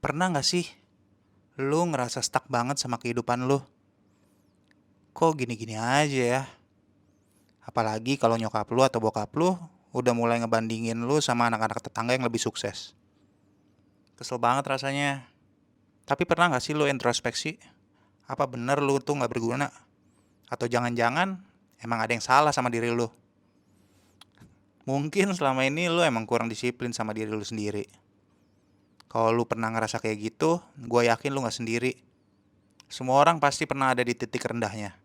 Pernah nggak sih lu ngerasa stuck banget sama kehidupan lu? Kok gini-gini aja ya? Apalagi kalau nyokap lu atau bokap lu udah mulai ngebandingin lu sama anak-anak tetangga yang lebih sukses. Kesel banget rasanya. Tapi pernah nggak sih lu introspeksi? Apa bener lu tuh nggak berguna? Atau jangan-jangan emang ada yang salah sama diri lu? Mungkin selama ini lu emang kurang disiplin sama diri lu sendiri. Kalau lu pernah ngerasa kayak gitu, gue yakin lu nggak sendiri. Semua orang pasti pernah ada di titik rendahnya.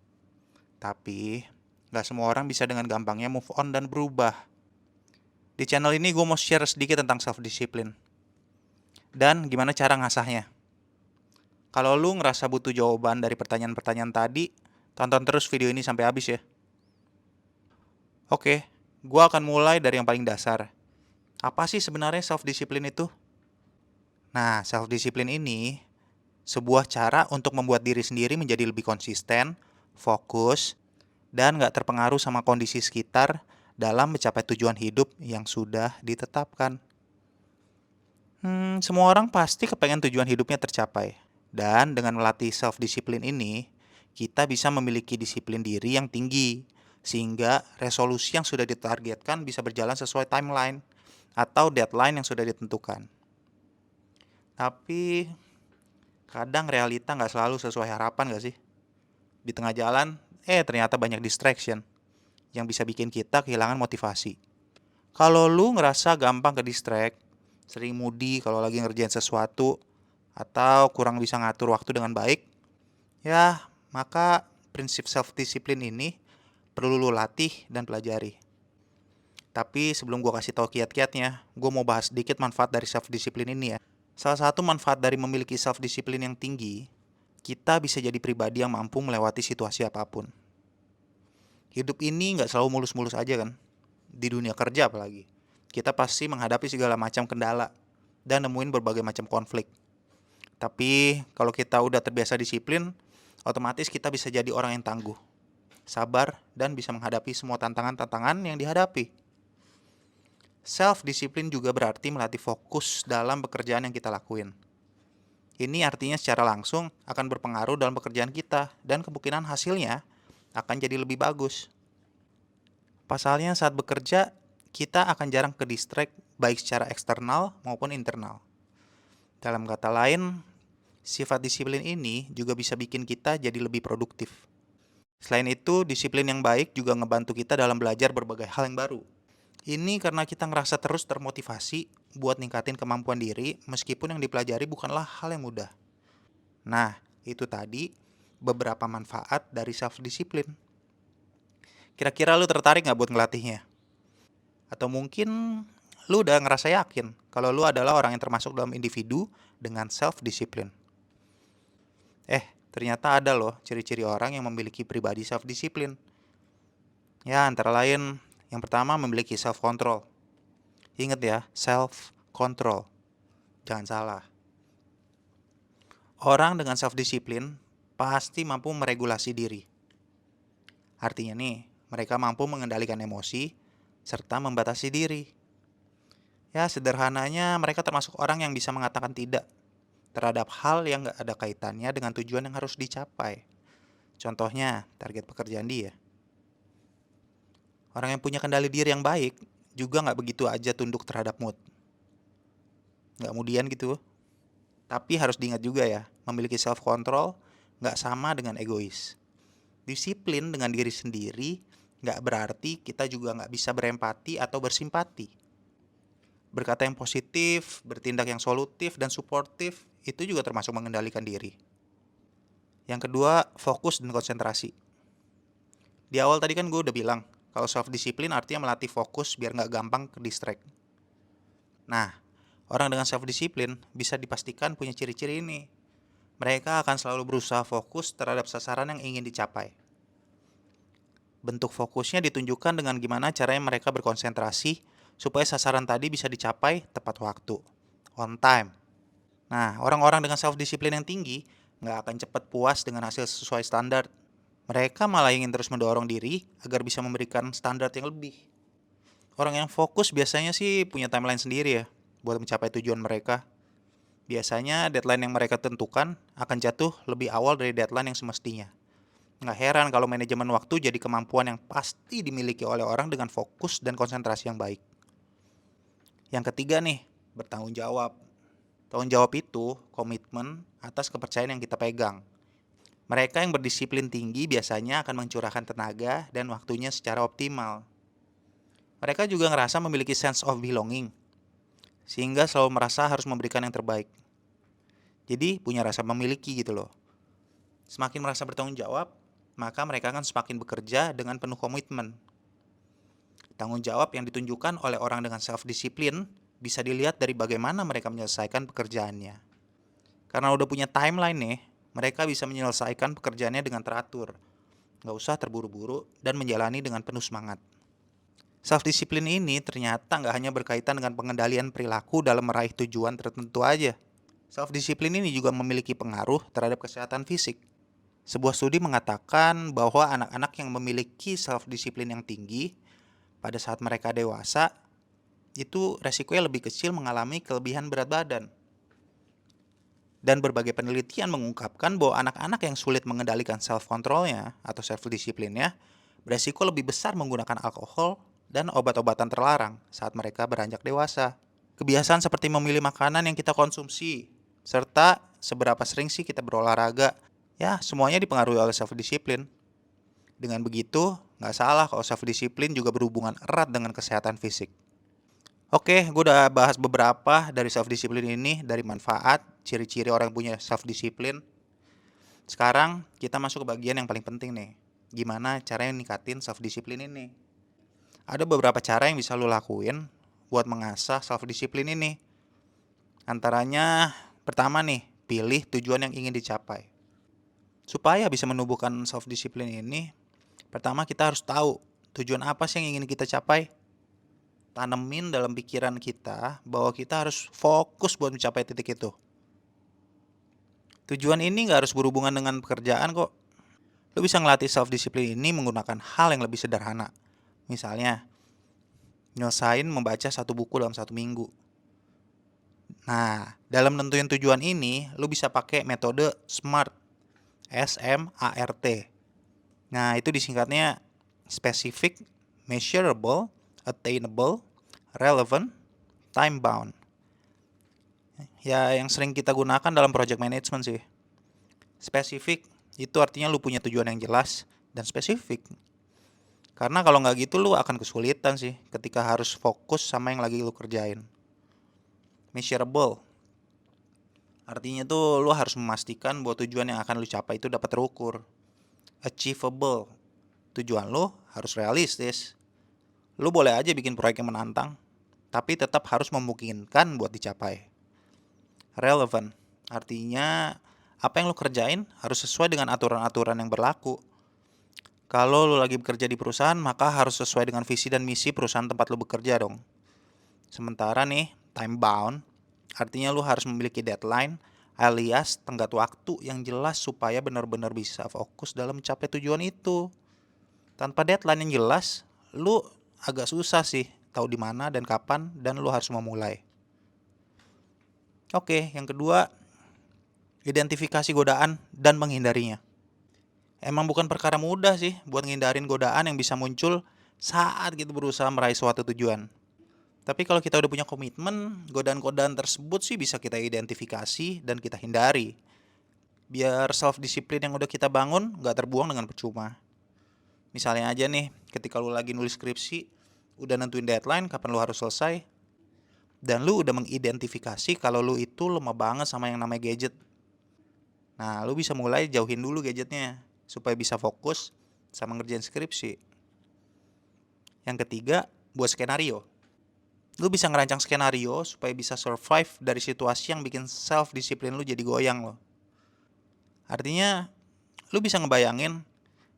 Tapi, gak semua orang bisa dengan gampangnya move on dan berubah. Di channel ini gue mau share sedikit tentang self-discipline. Dan gimana cara ngasahnya. Kalau lu ngerasa butuh jawaban dari pertanyaan-pertanyaan tadi, tonton terus video ini sampai habis ya. Oke, gue akan mulai dari yang paling dasar. Apa sih sebenarnya self-discipline itu? Nah, self-discipline ini sebuah cara untuk membuat diri sendiri menjadi lebih konsisten, fokus, dan nggak terpengaruh sama kondisi sekitar dalam mencapai tujuan hidup yang sudah ditetapkan. Semua orang pasti kepengen tujuan hidupnya tercapai. Dan dengan melatih self-discipline ini, kita bisa memiliki disiplin diri yang tinggi. Sehingga resolusi yang sudah ditargetkan bisa berjalan sesuai timeline atau deadline yang sudah ditentukan. Tapi kadang realita nggak selalu sesuai harapan nggak sih? Di tengah jalan, ternyata banyak distraction yang bisa bikin kita kehilangan motivasi. Kalau lu ngerasa gampang ke distract, sering moody kalau lagi ngerjain sesuatu, atau kurang bisa ngatur waktu dengan baik, ya maka prinsip self-discipline ini perlu lu latih dan pelajari. Tapi sebelum gua kasih tahu kiat-kiatnya, gua mau bahas sedikit manfaat dari self-discipline ini ya. Salah satu manfaat dari memiliki self-discipline yang tinggi, kita bisa jadi pribadi yang mampu melewati situasi apapun. Hidup ini nggak selalu mulus-mulus aja kan, di dunia kerja apalagi. Kita pasti menghadapi segala macam kendala dan nemuin berbagai macam konflik. Tapi kalau kita udah terbiasa disiplin, otomatis kita bisa jadi orang yang tangguh, sabar, dan bisa menghadapi semua tantangan-tantangan yang dihadapi. Self-discipline juga berarti melatih fokus dalam pekerjaan yang kita lakuin. Ini artinya secara langsung akan berpengaruh dalam pekerjaan kita dan kemungkinan hasilnya akan jadi lebih bagus. Pasalnya saat bekerja, kita akan jarang ke distract baik secara eksternal maupun internal. Dalam kata lain, sifat disiplin ini juga bisa bikin kita jadi lebih produktif. Selain itu, disiplin yang baik juga ngebantu kita dalam belajar berbagai hal yang baru. Ini karena kita ngerasa terus termotivasi buat ningkatin kemampuan diri meskipun yang dipelajari bukanlah hal yang mudah. Nah, itu tadi beberapa manfaat dari self-discipline. Kira-kira lu tertarik nggak buat ngelatihnya? Atau mungkin lu udah ngerasa yakin kalau lu adalah orang yang termasuk dalam individu dengan self-discipline. Ternyata ada loh ciri-ciri orang yang memiliki pribadi self-discipline. Ya, antara lain, yang pertama memiliki self-control. Ingat ya, self-control. Jangan salah. Orang dengan self-discipline pasti mampu meregulasi diri. Artinya nih, mereka mampu mengendalikan emosi serta membatasi diri. Ya, sederhananya mereka termasuk orang yang bisa mengatakan tidak terhadap hal yang gak ada kaitannya dengan tujuan yang harus dicapai. Contohnya, target pekerjaan dia. Orang yang punya kendali diri yang baik juga gak begitu aja tunduk terhadap mood. Gak kemudian gitu. Tapi harus diingat juga ya, memiliki self-control gak sama dengan egois. Disiplin dengan diri sendiri gak berarti kita juga gak bisa berempati atau bersimpati. Berkata yang positif, bertindak yang solutif dan suportif, itu juga termasuk mengendalikan diri. Yang kedua, fokus dan konsentrasi. Di awal tadi kan gue udah bilang, kalau self-discipline artinya melatih fokus biar gak gampang ke distract. Nah, orang dengan self-discipline bisa dipastikan punya ciri-ciri ini. Mereka akan selalu berusaha fokus terhadap sasaran yang ingin dicapai. Bentuk fokusnya ditunjukkan dengan gimana caranya mereka berkonsentrasi supaya sasaran tadi bisa dicapai tepat waktu, on time. Nah, orang-orang dengan self-discipline yang tinggi nggak akan cepat puas dengan hasil sesuai standar. Mereka malah ingin terus mendorong diri agar bisa memberikan standar yang lebih. Orang yang fokus biasanya sih punya timeline sendiri ya buat mencapai tujuan mereka. Biasanya deadline yang mereka tentukan akan jatuh lebih awal dari deadline yang semestinya. Nggak heran kalau manajemen waktu jadi kemampuan yang pasti dimiliki oleh orang dengan fokus dan konsentrasi yang baik. Yang ketiga nih, bertanggung jawab. Tanggung jawab itu komitmen atas kepercayaan yang kita pegang. Mereka yang berdisiplin tinggi biasanya akan mencurahkan tenaga dan waktunya secara optimal. Mereka juga ngerasa memiliki sense of belonging, sehingga selalu merasa harus memberikan yang terbaik. Jadi punya rasa memiliki gitu loh. Semakin merasa bertanggung jawab, maka mereka akan semakin bekerja dengan penuh komitmen. Tanggung jawab yang ditunjukkan oleh orang dengan self-disiplin bisa dilihat dari bagaimana mereka menyelesaikan pekerjaannya. Karena udah punya timeline nih, mereka bisa menyelesaikan pekerjaannya dengan teratur. Nggak usah terburu-buru dan menjalani dengan penuh semangat. Self-disiplin ini ternyata nggak hanya berkaitan dengan pengendalian perilaku dalam meraih tujuan tertentu aja. Self-disiplin ini juga memiliki pengaruh terhadap kesehatan fisik. Sebuah studi mengatakan bahwa anak-anak yang memiliki self-disiplin yang tinggi pada saat mereka dewasa, itu resikonya lebih kecil mengalami kelebihan berat badan. Dan berbagai penelitian mengungkapkan bahwa anak-anak yang sulit mengendalikan self-controlnya atau self-disiplinnya beresiko lebih besar menggunakan alkohol dan obat-obatan terlarang saat mereka beranjak dewasa. Kebiasaan seperti memilih makanan yang kita konsumsi, serta seberapa sering sih kita berolahraga, ya semuanya dipengaruhi oleh self-disiplin. Dengan begitu, nggak salah kalau self-disiplin juga berhubungan erat dengan kesehatan fisik. Oke, gue udah bahas beberapa dari self-discipline ini, dari manfaat, ciri-ciri orang yang punya self-discipline. Sekarang kita masuk ke bagian yang paling penting nih. Gimana caranya ningkatin self-discipline ini? Ada beberapa cara yang bisa lo lakuin buat mengasah self-discipline ini. Antaranya, pertama nih, pilih tujuan yang ingin dicapai. Supaya bisa menumbuhkan self-discipline ini, pertama kita harus tahu tujuan apa sih yang ingin kita capai. Tanemin dalam pikiran kita bahwa kita harus fokus buat mencapai titik itu. Tujuan ini nggak harus berhubungan dengan pekerjaan kok. Lo bisa ngelatih self-discipline ini menggunakan hal yang lebih sederhana. Misalnya, nyelesain membaca satu buku dalam satu minggu. Nah, dalam nentuin tujuan ini, lo bisa pakai metode SMART. SMART. Nah, itu disingkatnya specific, measurable, attainable, relevant, time bound. Ya, yang sering kita gunakan dalam project management sih. Spesifik itu artinya lu punya tujuan yang jelas dan spesifik. Karena kalau nggak gitu lu akan kesulitan sih ketika harus fokus sama yang lagi lu kerjain. Measurable artinya tuh lu harus memastikan bahwa tujuan yang akan lu capai itu dapat terukur. Achievable, tujuan lu harus realistis. Lu boleh aja bikin proyek yang menantang, tapi tetap harus memungkinkan buat dicapai. Relevant, artinya apa yang lo kerjain harus sesuai dengan aturan-aturan yang berlaku. Kalau lo lagi bekerja di perusahaan, maka harus sesuai dengan visi dan misi perusahaan tempat lo bekerja dong. Sementara nih, time bound, artinya lo harus memiliki deadline alias tenggat waktu yang jelas supaya benar-benar bisa fokus dalam mencapai tujuan itu. Tanpa deadline yang jelas, lo agak susah sih tahu di mana dan kapan dan lo harus memulai. Oke, yang kedua, identifikasi godaan dan menghindarinya. Emang bukan perkara mudah sih buat ngindarin godaan yang bisa muncul saat kita berusaha meraih suatu tujuan. Tapi kalau kita udah punya komitmen, godaan-godaan tersebut sih bisa kita identifikasi dan kita hindari. Biar self-discipline yang udah kita bangun gak terbuang dengan percuma. Misalnya aja nih, ketika lu lagi nulis skripsi, udah nentuin deadline kapan lu harus selesai, dan lu udah mengidentifikasi kalau lu itu lemah banget sama yang namanya gadget. Nah, lu bisa mulai jauhin dulu gadgetnya supaya bisa fokus sama ngerjain skripsi. Yang ketiga, buat skenario. Lu bisa ngerancang skenario supaya bisa survive dari situasi yang bikin self-disiplin lu jadi goyang loh. Artinya, lu bisa ngebayangin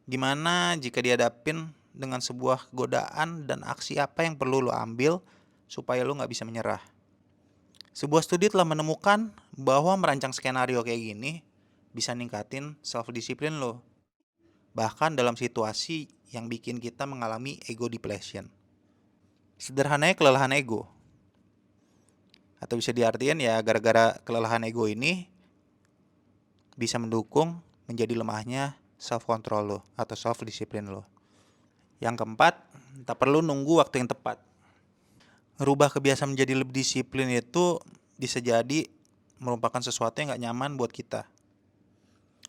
gimana jika dihadapin dengan sebuah godaan dan aksi apa yang perlu lu ambil supaya lu gak bisa menyerah. Sebuah studi telah menemukan bahwa merancang skenario kayak gini bisa ningkatin self-discipline lo. Bahkan dalam situasi yang bikin kita mengalami ego depletion. Sederhananya kelelahan ego. Atau bisa diartikan ya gara-gara kelelahan ego ini bisa mendukung menjadi lemahnya self control lo atau self discipline lo. Yang keempat, tak perlu nunggu waktu yang tepat. Ngerubah kebiasaan menjadi lebih disiplin itu bisa jadi merupakan sesuatu yang gak nyaman buat kita.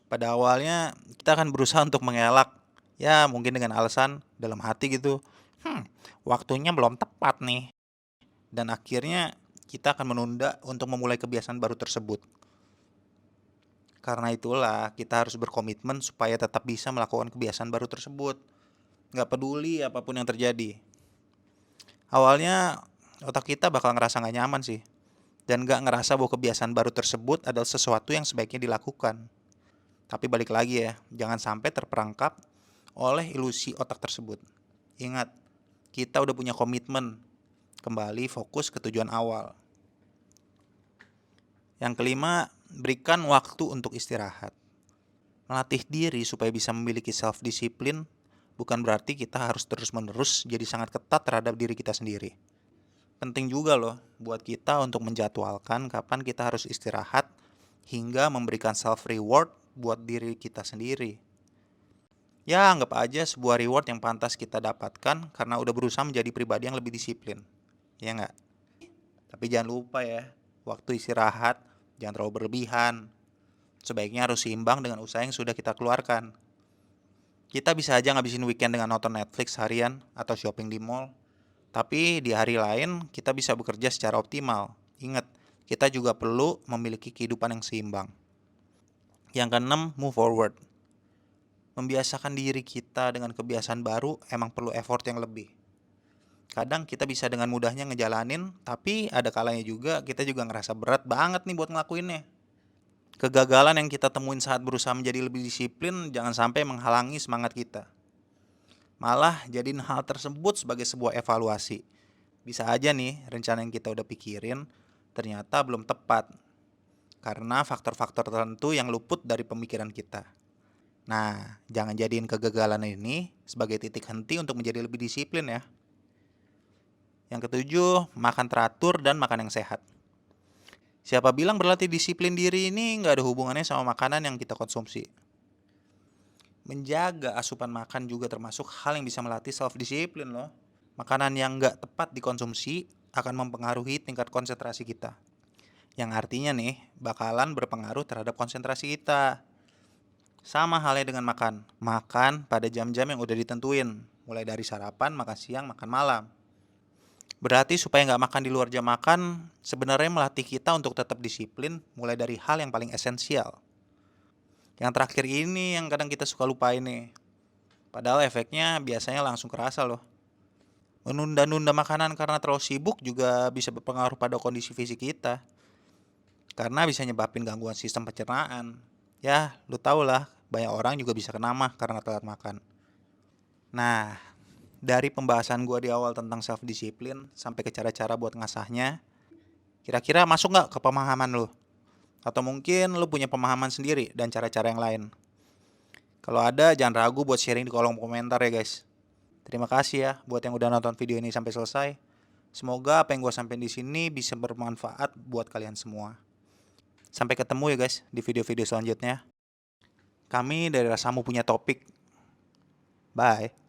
Pada awalnya kita akan berusaha untuk mengelak, ya mungkin dengan alasan dalam hati gitu, waktunya belum tepat nih. Dan akhirnya kita akan menunda untuk memulai kebiasaan baru tersebut. Karena itulah kita harus berkomitmen supaya tetap bisa melakukan kebiasaan baru tersebut. Gak peduli apapun yang terjadi. Awalnya otak kita bakal ngerasa gak nyaman sih. Dan gak ngerasa bahwa kebiasaan baru tersebut adalah sesuatu yang sebaiknya dilakukan. Tapi balik lagi ya, jangan sampai terperangkap oleh ilusi otak tersebut. Ingat, kita udah punya komitmen. Kembali fokus ke tujuan awal. Yang kelima, berikan waktu untuk istirahat. Melatih diri supaya bisa memiliki self-discipline bukan berarti kita harus terus-menerus jadi sangat ketat terhadap diri kita sendiri. Penting juga loh buat kita untuk menjadwalkan kapan kita harus istirahat hingga memberikan self-reward buat diri kita sendiri. Ya, anggap aja sebuah reward yang pantas kita dapatkan karena udah berusaha menjadi pribadi yang lebih disiplin. Ya nggak? Tapi jangan lupa ya, waktu istirahat jangan terlalu berlebihan. Sebaiknya harus seimbang dengan usaha yang sudah kita keluarkan. Kita bisa aja ngabisin weekend dengan nonton Netflix harian atau shopping di mall. Tapi di hari lain kita bisa bekerja secara optimal. Ingat, kita juga perlu memiliki kehidupan yang seimbang. Yang keenam, move forward. Membiasakan diri kita dengan kebiasaan baru emang perlu effort yang lebih. Kadang kita bisa dengan mudahnya ngejalanin, tapi ada kalanya juga kita juga ngerasa berat banget nih buat ngelakuinnya. Kegagalan yang kita temuin saat berusaha menjadi lebih disiplin jangan sampai menghalangi semangat kita. Malah jadiin hal tersebut sebagai sebuah evaluasi. Bisa aja nih rencana yang kita udah pikirin ternyata belum tepat. Karena faktor-faktor tertentu yang luput dari pemikiran kita. Nah, jangan jadiin kegagalan ini sebagai titik henti untuk menjadi lebih disiplin ya. Yang ketujuh, makan teratur dan makan yang sehat. Siapa bilang berlatih disiplin diri ini nggak ada hubungannya sama makanan yang kita konsumsi. Menjaga asupan makan juga termasuk hal yang bisa melatih self-discipline loh. Makanan yang nggak tepat dikonsumsi akan mempengaruhi tingkat konsentrasi kita. Yang artinya nih, bakalan berpengaruh terhadap konsentrasi kita. Sama halnya dengan makan. Makan pada jam-jam yang udah ditentuin. Mulai dari sarapan, makan siang, makan malam. Berarti supaya nggak makan di luar jam makan, sebenarnya melatih kita untuk tetap disiplin mulai dari hal yang paling esensial. Yang terakhir ini yang kadang kita suka lupain nih. Padahal efeknya biasanya langsung kerasa loh. Menunda-nunda makanan karena terlalu sibuk juga bisa berpengaruh pada kondisi fisik kita. Karena bisa nyebabin gangguan sistem pencernaan. Ya, lu tau lah, banyak orang juga bisa kena mah karena telat makan. Nah, dari pembahasan gua di awal tentang self-discipline sampai ke cara-cara buat ngasahnya, kira-kira masuk nggak ke pemahaman lu? Atau mungkin lu punya pemahaman sendiri dan cara-cara yang lain? Kalau ada, jangan ragu buat sharing di kolom komentar ya guys. Terima kasih ya buat yang udah nonton video ini sampai selesai. Semoga apa yang gua sampaikan di sini bisa bermanfaat buat kalian semua. Sampai ketemu ya guys di video-video selanjutnya. Kami dari Rasamu punya topik. Bye.